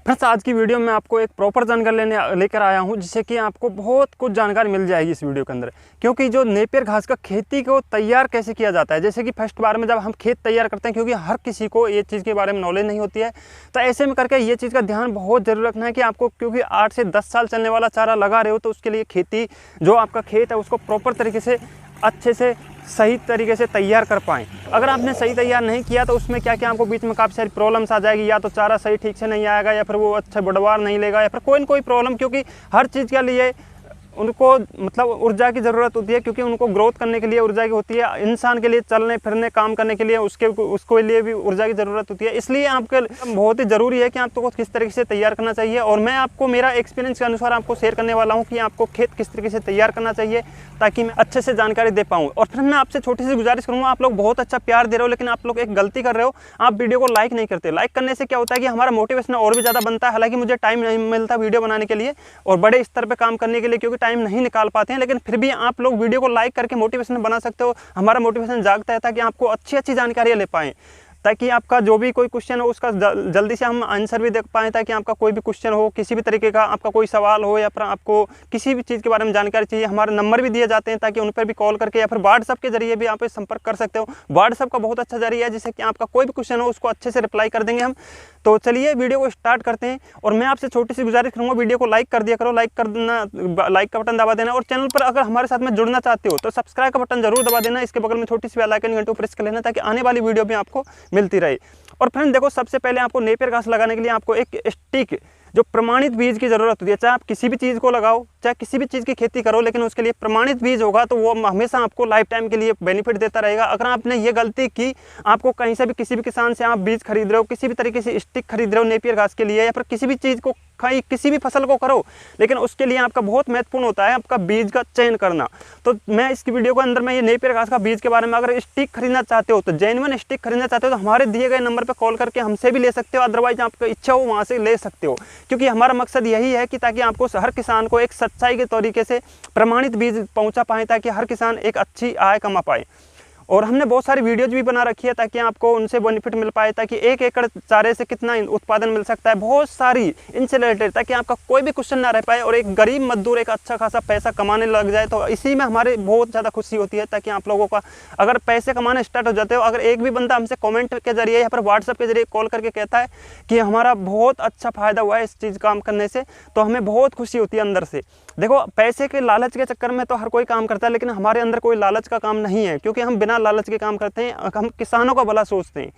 Friends, आज की video में आपको एक प्रॉपर जानकारी लेकर आया हूं, जिससे कि आपको बहुत कुछ जानकारी मिल जाएगी इस वीडियो के अंदर। क्योंकि जो नेपियर घास का खेती को तैयार कैसे किया जाता है, जैसे कि फर्स्ट बार में जब हम खेत तैयार करते हैं, क्योंकि हर किसी को ये चीज़ के बारे में नॉलेज नहीं होती है, तो ऐसे में करके ये चीज़ का ध्यान बहुत जरूर रखना है कि आपको, क्योंकि 8 से 10 साल चलने वाला चारा लगा रहे हो, तो उसके लिए खेती जो आपका खेत है उसको प्रॉपर तरीके से अच्छे से सही तरीके से तैयार कर पाएँ। अगर आपने सही तैयार नहीं किया तो उसमें क्या क्या आपको बीच में काफ़ी सारी प्रॉब्लम्स आ जाएगी, या तो चारा सही ठीक से नहीं आएगा, या फिर वो अच्छा बढ़वार नहीं लेगा, या फिर कोई न कोई प्रॉब्लम। क्योंकि हर चीज़ के लिए उनको मतलब ऊर्जा की ज़रूरत होती है, क्योंकि उनको ग्रोथ करने के लिए ऊर्जा की होती है। इंसान के लिए चलने फिरने काम करने के लिए उसको लिए भी ऊर्जा की ज़रूरत होती है। इसलिए आपके बहुत ही ज़रूरी है कि आपको किस तरीके से तैयार करना चाहिए। और मैं आपको मेरा एक्सपीरियंस के अनुसार आपको शेयर करने वाला हूँ कि आपको खेत किस तरीके से तैयार करना चाहिए, ताकि मैं अच्छे से जानकारी दे पाऊँ। और फिर मैं आपसे छोटी सी गुजारिश करूँगा, आप लोग बहुत अच्छा प्यार दे रहे हो, लेकिन आप लोग एक गलती कर रहे हो, आप वीडियो को लाइक नहीं करते। लाइक करने से क्या होता है कि हमारा मोटिवेशन और भी ज़्यादा बनता है। हालांकि मुझे टाइम नहीं मिलता वीडियो बनाने के लिए और बड़े स्तर पर काम करने के लिए, क्योंकि टाइम नहीं निकाल पाते हैं, लेकिन फिर भी आप लोग वीडियो को लाइक करके मोटिवेशन बना सकते हो। हमारा मोटिवेशन जागता है ताकि आपको अच्छी अच्छी जानकारियाँ ले पाएँ, ताकि आपका जो भी कोई क्वेश्चन हो उसका जल्दी से हम आंसर भी देख पाएँ। ताकि आपका कोई भी क्वेश्चन हो, किसी भी तरीके का आपका कोई सवाल हो, या फिर आपको किसी भी चीज़ के बारे में जानकारी चाहिए, हमारे नंबर भी दिए जाते हैं, ताकि उन पर भी कॉल करके या फिर व्हाट्सअप के जरिए भी आप संपर्क कर सकते हो। व्हाट्सअप का बहुत अच्छा जरिया है, जिससे कि आपका कोई भी क्वेश्चन हो उसको अच्छे से रिप्लाई कर देंगे हम। तो चलिए वीडियो को स्टार्ट करते हैं। और मैं आपसे छोटी सी गुजारिश करूँगा, वीडियो को लाइक कर दिया करो, लाइक कर देना, लाइक का बटन दबा देना। और चैनल पर अगर हमारे साथ में जुड़ना चाहते हो तो सब्सक्राइब का बटन जरूर दबा देना। इसके बगल में छोटी सी बेल आइकन घंटों प्रेस कर लेना, ताकि आने वाली वीडियो भी आपको मिलती रहे। और फ्रेंड देखो, सबसे पहले आपको नेपियर घास लगाने के लिए आपको एक स्टिक, जो प्रमाणित बीज की ज़रूरत होती है। चाहे आप किसी भी चीज़ को लगाओ, चाहे किसी भी चीज़ की खेती करो, लेकिन उसके लिए प्रमाणित बीज होगा तो वो हमेशा आपको लाइफ टाइम के लिए बेनिफिट देता रहेगा। अगर आपने ये गलती की, आपको कहीं से भी किसी भी किसान से आप बीज खरीद रहे हो, किसी भी तरीके से स्टिक खरीद रहे हो नेपियर घास के लिए, या फिर किसी भी चीज़ को किसी भी फसल को करो, लेकिन उसके लिए आपका बहुत महत्वपूर्ण होता है आपका बीज का चयन करना। तो मैं इस वीडियो के अंदर मैं ये नेपियर घास का बीज के बारे में, अगर स्टिक खरीदना चाहते हो, तो जेन्युइन स्टिक खरीदना चाहते हो, तो हमारे दिए गए नंबर पर कॉल करके हमसे भी ले सकते हो। अदरवाइज आपको इच्छा हो वहाँ से ले सकते हो, क्योंकि हमारा मकसद यही है कि ताकि आपको हर किसान को एक सच्चाई के तरीके से प्रमाणित बीज पहुँचा पाएँ, ताकि हर किसान एक अच्छी आय कमा पाए। और हमने बहुत सारी वीडियोज भी बना रखी है ताकि आपको उनसे बेनिफिट मिल पाए, ताकि 1 एकड़ चारे से कितना उत्पादन मिल सकता है, बहुत सारी इनसे रिलेटेड, ताकि आपका कोई भी क्वेश्चन ना रह पाए और एक गरीब मजदूर एक अच्छा खासा पैसा कमाने लग जाए। तो इसी में हमारे बहुत ज़्यादा खुशी होती है, ताकि आप लोगों का अगर पैसे कमाने स्टार्ट हो जाते हो, अगर एक भी बंदा हमसे कॉमेंट के जरिए या फिर व्हाट्सअप के जरिए कॉल करके कहता है कि हमारा बहुत अच्छा फ़ायदा हुआ है इस चीज़ काम करने से, तो हमें बहुत खुशी होती है अंदर से। देखो, पैसे के लालच के चक्कर में तो हर कोई काम करता है, लेकिन हमारे अंदर कोई लालच का काम नहीं है, क्योंकि हम बिना लालच के काम करते हैं, हम किसानों का भला सोचते हैं।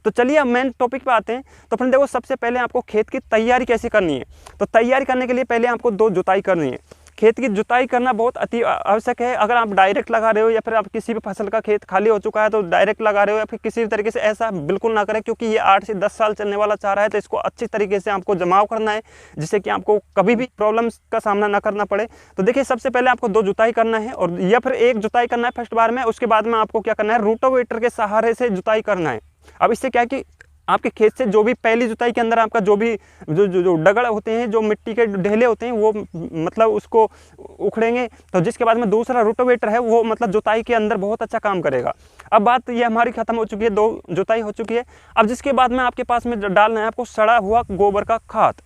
तो चलिए अब मेन टॉपिक पे आते हैं। तो फ्रेंड देखो, सबसे पहले आपको खेत की तैयारी कैसे करनी है। तो तैयारी करने के लिए पहले आपको 2 जुताई करनी है। खेत की जुताई करना बहुत अति आवश्यक है। अगर आप डायरेक्ट लगा रहे हो, या फिर आप किसी भी फसल का खेत खाली हो चुका है तो डायरेक्ट लगा रहे हो, या फिर किसी भी तरीके से, ऐसा बिल्कुल ना करें, क्योंकि ये 8 से 10 साल चलने वाला चारा है। तो इसको अच्छी तरीके से आपको जमाव करना है, जिससे कि आपको कभी भी प्रॉब्लम्स का सामना ना करना पड़े। तो देखिए, सबसे पहले आपको 2 जुताई करना है, और या फिर 1 जुताई करना है फर्स्ट बार में। उसके बाद में आपको क्या करना है, रोटावेटर के सहारे से जुताई करना है। अब इससे क्या है कि आपके खेत से जो भी पहली जुताई के अंदर आपका जो भी जो डगड़ होते हैं, जो मिट्टी के ढेले होते हैं, वो मतलब उसको उखड़ेंगे। तो जिसके बाद में दूसरा रोटावेटर है, वो मतलब जुताई के अंदर बहुत अच्छा काम करेगा। अब बात ये हमारी खत्म हो चुकी है, 2 जुताई हो चुकी है। अब जिसके बाद में आपके पास में डालना है आपको सड़ा हुआ गोबर का खाद,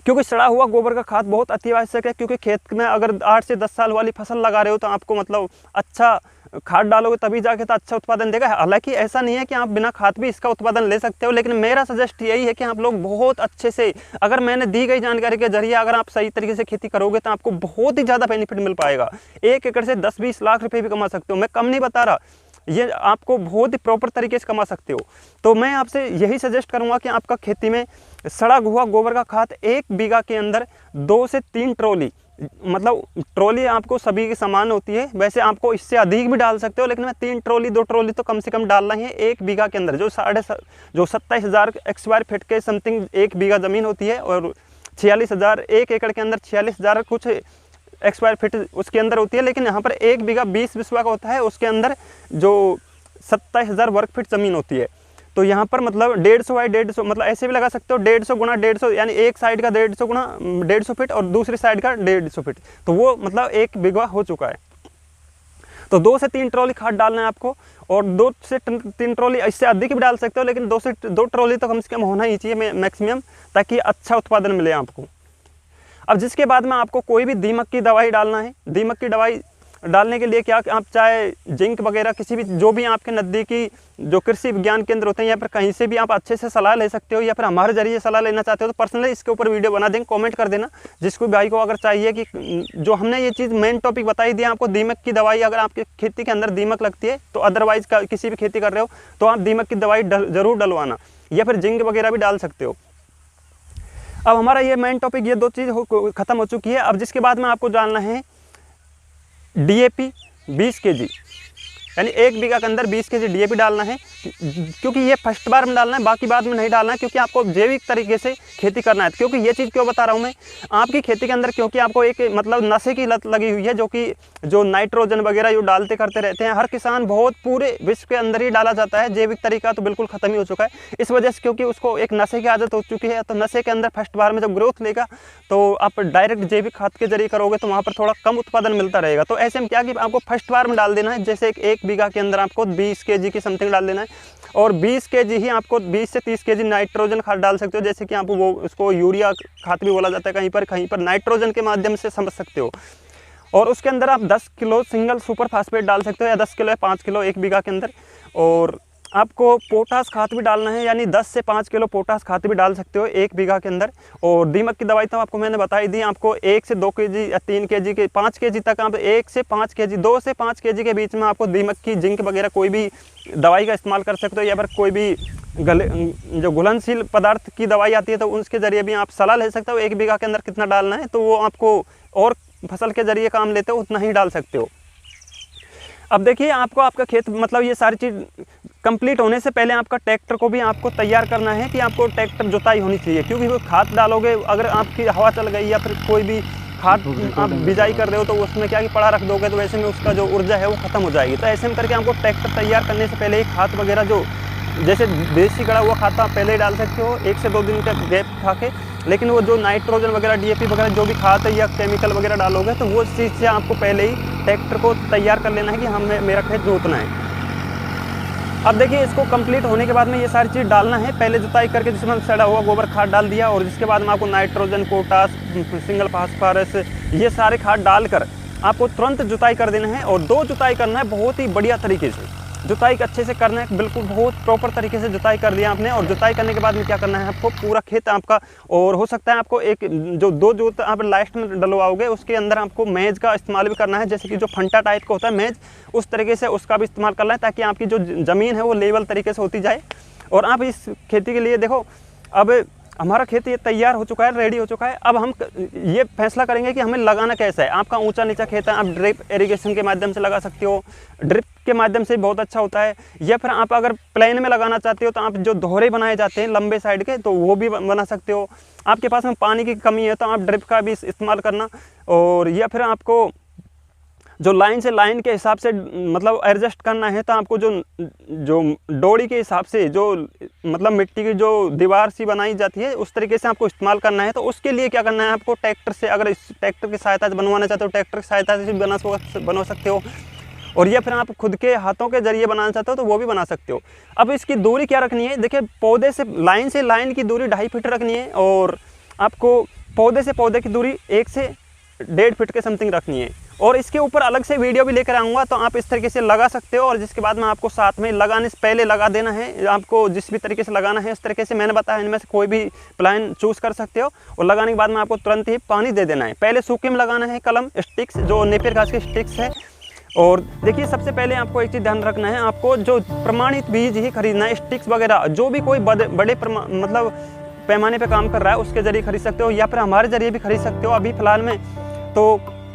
क्योंकि सड़ा हुआ गोबर का खाद बहुत अति आवश्यक है। क्योंकि खेत में अगर 8 से 10 साल वाली फसल लगा रहे हो, तो आपको मतलब अच्छा खाद डालोगे तभी जाके तो अच्छा उत्पादन देगा। हालांकि ऐसा नहीं है कि आप बिना खाद भी इसका उत्पादन ले सकते हो, लेकिन मेरा सजेस्ट यही है कि आप लोग बहुत अच्छे से, अगर मैंने दी गई जानकारी के जरिए अगर आप सही तरीके से खेती करोगे, तो आपको बहुत ही ज़्यादा बेनिफिट मिल पाएगा। 1 एकड़ से 10-20 लाख रुपये भी कमा सकते हो। मैं कम नहीं बता रहा, ये आपको बहुत ही प्रॉपर तरीके से कमा सकते हो। तो मैं आपसे यही सजेस्ट करूंगा कि आपका खेती में सड़ा हुआ गोबर का खाद 1 बीघा के अंदर 2 से 3 ट्रॉली, मतलब ट्रॉली आपको सभी की समान होती है, वैसे आपको इससे अधिक भी डाल सकते हो, लेकिन मैं 3 ट्रॉली 2 ट्रॉली तो कम से कम डालना ही है 1 बीघा के अंदर। जो 27,000 स्क्वायर फीट के समथिंग 1 बीघा ज़मीन होती है, और 46,000 1 एकड़ के अंदर 46,000 कुछ स्क्वायर फीट उसके अंदर होती है। लेकिन यहाँ पर 1 बीघा 20 बिस्वा का होता है, उसके अंदर जो 27,000 वर्ग फीट ज़मीन होती है। तो यहाँ पर मतलब 150 बाई 150, मतलब ऐसे भी लगा सकते हो 150 गुना 150, यानी एक साइड का 150 गुना 150 फीट और दूसरी साइड का 150 फीट, तो वो मतलब 1 बीघा हो चुका है। तो 2 से 3 ट्रॉली खाद डालना है आपको, और 2 से 3 ट्रॉली, इससे अधिक भी डाल सकते हो, लेकिन 2 से 2 ट्रॉली तो कम से कम होना ही चाहिए मैक्सिमम, ताकि अच्छा उत्पादन मिले आपको। अब जिसके बाद में आपको कोई भी दीमक की दवाई डालना है। दीमक की दवाई डालने के लिए क्या, आप चाहे जिंक वगैरह किसी भी, जो भी आपके नज़दीकी जो कृषि विज्ञान केंद्र होते हैं या फिर कहीं से भी आप अच्छे से सलाह ले सकते हो, या फिर हमारे जरिए सलाह लेना चाहते हो तो पर्सनली इसके ऊपर वीडियो बना देंगे, कमेंट कर देना। जिसको भाई को अगर चाहिए कि जो हमने ये चीज़ मेन टॉपिक बताई दिया आपको, दीमक की दवाई, अगर आपकी खेती के अंदर दीमक लगती है तो अदरवाइज किसी भी खेती कर रहे हो तो आप दीमक की दवाई ज़रूर डलवाना, या फिर जिंक वगैरह भी डाल सकते हो। अब हमारा ये मेन टॉपिक, ये 2 चीज़ ख़त्म हो चुकी है। अब जिसके बाद में आपको डालना है DAP 20 kg, यानी 1 बीघा के अंदर 20 kg DAP डालना है, क्योंकि ये फर्स्ट बार में डालना है, बाकी बाद में नहीं डालना है, क्योंकि आपको जैविक तरीके से खेती करना है। क्योंकि ये चीज़ क्यों बता रहा हूँ मैं, आपकी खेती के अंदर क्योंकि आपको एक मतलब नशे की लत लगी हुई है, जो नाइट्रोजन वगैरह जो डालते करते रहते हैं, हर किसान बहुत पूरे विश्व के अंदर ही डाला जाता है, जैविक तरीका तो बिल्कुल ख़त्म ही हो चुका है। इस वजह से क्योंकि उसको एक नशे की आदत हो चुकी है, तो नशे के अंदर फर्स्ट बार में जब ग्रोथ लेगा तो आप डायरेक्ट जैविक खाद के जरिए करोगे तो वहाँ पर थोड़ा कम उत्पादन मिलता रहेगा। तो ऐसे में क्या कि आपको फर्स्ट बार में डाल देना है, जैसे 1 बीघा के अंदर आपको 20 kg की समथिंग डाल देना है, और 20 kg ही आपको 20 से 30 kg नाइट्रोजन खाद डाल सकते हो, जैसे कि आप वो उसको यूरिया खाद भी बोला जाता है, कहीं पर नाइट्रोजन के माध्यम से समझ सकते हो। और उसके अंदर आप 10 किलो सिंगल सुपर फास्फेट डाल सकते हो, या 10 किलो या 5 किलो 1 बीघा के अंदर। और आपको पोटास खाद भी डालना है, यानी 10 से 5 किलो पोटास खाद भी डाल सकते हो 1 बीघा के अंदर। और दीमक की दवाई तो आपको मैंने बताई दी, आपको 1 से 2 kg या 3 kg के 5 kg तक, आप 1 से 5 kg 2 से 5 kg के बीच में आपको दीमक की, जिंक वगैरह कोई भी दवाई का इस्तेमाल कर सकते हो, या फिर कोई भी जो घुलनशील पदार्थ की दवाई आती है तो उसके ज़रिए भी आप सलाह ले सकते हो 1 बीघा के अंदर कितना डालना है, तो वो आपको और फसल के ज़रिए काम लेते हो उतना ही डाल सकते हो। अब देखिए, आपको आपका खेत मतलब ये सारी चीज़ कंप्लीट होने से पहले आपका ट्रैक्टर को भी आपको तैयार करना है कि आपको ट्रैक्टर जुताई होनी चाहिए, क्योंकि वो खाद डालोगे, अगर आपकी हवा चल गई या फिर कोई भी खाद आप बिजाई कर रहे हो तो उसमें क्या कि पड़ा रख दोगे तो वैसे में उसका जो ऊर्जा है वो ख़त्म हो जाएगी। तो ऐसे में करके आपको ट्रैक्टर तैयार करने से पहले ही खाद वगैरह, जो जैसे देसी गड़ा हुआ खाद आप पहले ही डाल सकते हो 1 से 2 दिन का गैप खा के, लेकिन वो जो नाइट्रोजन वगैरह DAP वगैरह जो भी खाद है या केमिकल वगैरह डालोगे तो वो चीज़ से आपको पहले ही ट्रैक्टर को तैयार कर लेना है कि हमें मेरा खेत जोतना है। अब देखिए, इसको कंप्लीट होने के बाद में ये सारी चीज़ डालना है, पहले जुताई करके जिसमें सड़ा हुआ गोबर खाद डाल दिया, और जिसके बाद में आपको नाइट्रोजन, पोटास, सिंगल फास्फोरस, ये सारे खाद डालकर आपको तुरंत जुताई कर देना है। और 2 जुताई करना है बहुत ही बढ़िया तरीके से, जुताई अच्छे से करना है, बिल्कुल बहुत प्रॉपर तरीके से जुताई कर दिया आपने। और जुताई करने के बाद में क्या करना है, आपको पूरा खेत आपका, और हो सकता है आपको एक जो 2 जोत आप लास्ट में डलवाओगे उसके अंदर आपको मेज का इस्तेमाल भी करना है, जैसे कि जो फंटा टाइप का होता है मेज, उस तरीके से उसका भी इस्तेमाल करना है, ताकि आपकी जो ज़मीन है वो लेवल तरीके से होती जाए। और आप इस खेती के लिए देखो, अब हमारा खेत ये तैयार हो चुका है, रेडी हो चुका है। अब हम ये फैसला करेंगे कि हमें लगाना कैसा है। आपका ऊंचा नीचा खेत है, आप ड्रिप इरिगेशन के माध्यम से लगा सकते हो, ड्रिप के माध्यम से बहुत अच्छा होता है। या फिर आप अगर प्लेन में लगाना चाहते हो तो आप जो दोहरे बनाए जाते हैं लंबे साइड के, तो वो भी बना सकते हो। आपके पास में पानी की कमी है तो आप ड्रिप का भी इस्तेमाल करना। और या फिर आपको जो लाइन से लाइन के हिसाब से मतलब एडजस्ट करना है, तो आपको जो डोरी के हिसाब से जो मतलब मिट्टी की जो दीवार सी बनाई जाती है उस तरीके से आपको इस्तेमाल करना है। तो उसके लिए क्या करना है, आपको ट्रैक्टर से, अगर इस ट्रैक्टर की सहायता से बनवाना चाहते हो ट्रैक्टर की सहायता से भी बना सकते हो, और या फिर आप खुद के हाथों के जरिए बनाना चाहते हो तो वो भी बना सकते हो। अब इसकी दूरी क्या रखनी है, देखिए पौधे से लाइन की दूरी 2.5 फीट रखनी है, और आपको पौधे से पौधे की दूरी 1 से 1.5 फीट के समथिंग रखनी है। और इसके ऊपर अलग से वीडियो भी लेकर आऊँगा, तो आप इस तरीके से लगा सकते हो। और जिसके बाद में आपको साथ में लगाने से पहले लगा देना है, आपको जिस भी तरीके से लगाना है उस तरीके से मैंने बताया, इनमें से कोई भी प्लान चूज़ कर सकते हो। और लगाने के बाद में आपको तुरंत ही पानी दे देना है। पहले सूखे में लगाना है कलम स्टिक्स, जो नेपियर घास के स्टिक्स है। और देखिए, सबसे पहले आपको एक चीज़ ध्यान रखना है, आपको जो प्रमाणित बीज ही खरीदना है। स्टिक्स वगैरह जो भी कोई बड़े मतलब पैमाने पे काम कर रहा है उसके जरिए खरीद सकते हो, या फिर हमारे जरिए भी खरीद सकते हो। अभी फ़िलहाल में तो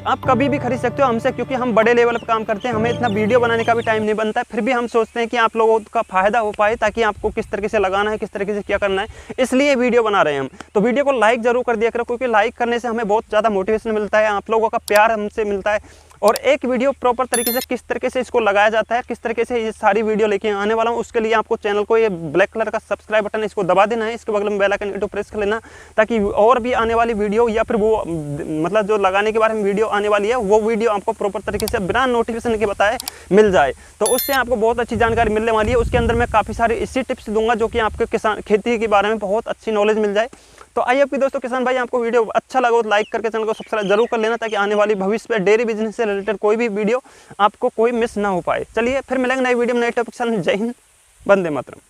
आप कभी भी खरीद सकते हो हमसे, क्योंकि हम बड़े लेवल पर काम करते हैं, हमें इतना वीडियो बनाने का भी टाइम नहीं बनता है। फिर भी हम सोचते हैं कि आप लोगों का फ़ायदा हो पाए, ताकि आपको किस तरीके से लगाना है, किस तरीके से क्या करना है, इसलिए वीडियो बना रहे हैं हम। तो वीडियो को लाइक ज़रूर कर दिया करो, क्योंकि लाइक करने से हमें बहुत ज़्यादा मोटिवेशन मिलता है, आप लोगों का प्यार हमसे मिलता है। और एक वीडियो प्रॉपर तरीके से किस तरीके से इसको लगाया जाता है, किस तरीके से ये सारी वीडियो लेके आने वाला हूँ, उसके लिए आपको चैनल को ये ब्लैक कलर का सब्सक्राइब बटन है इसको दबा देना है, इसके बगल में बेल आइकन को प्रेस कर लेना, ताकि और भी आने वाली वीडियो या फिर वो मतलब जो लगाने के बारे में वीडियो आने वाली है वो वीडियो आपको प्रॉपर तरीके से बिना नोटिफिकेशन के बताए मिल जाए। तो उससे आपको बहुत अच्छी जानकारी मिलने वाली है। उसके अंदर मैं काफ़ी सारे इसी टिप्स दूंगा जो कि आपके किसान खेती के बारे में बहुत अच्छी नॉलेज मिल जाए। तो आइए आपके दोस्तों किसान भाई, आपको वीडियो अच्छा लगा तो लाइक करके चैनल को सब्सक्राइब जरूर कर लेना, ताकि आने वाली भविष्य में डेयरी बिजनेस से रिलेटेड कोई भी वीडियो आपको कोई मिस ना हो पाए। चलिए फिर मिलेंगे नई वीडियो में नए टॉपिक के साथ। जय हिंद, वंदे मातरम।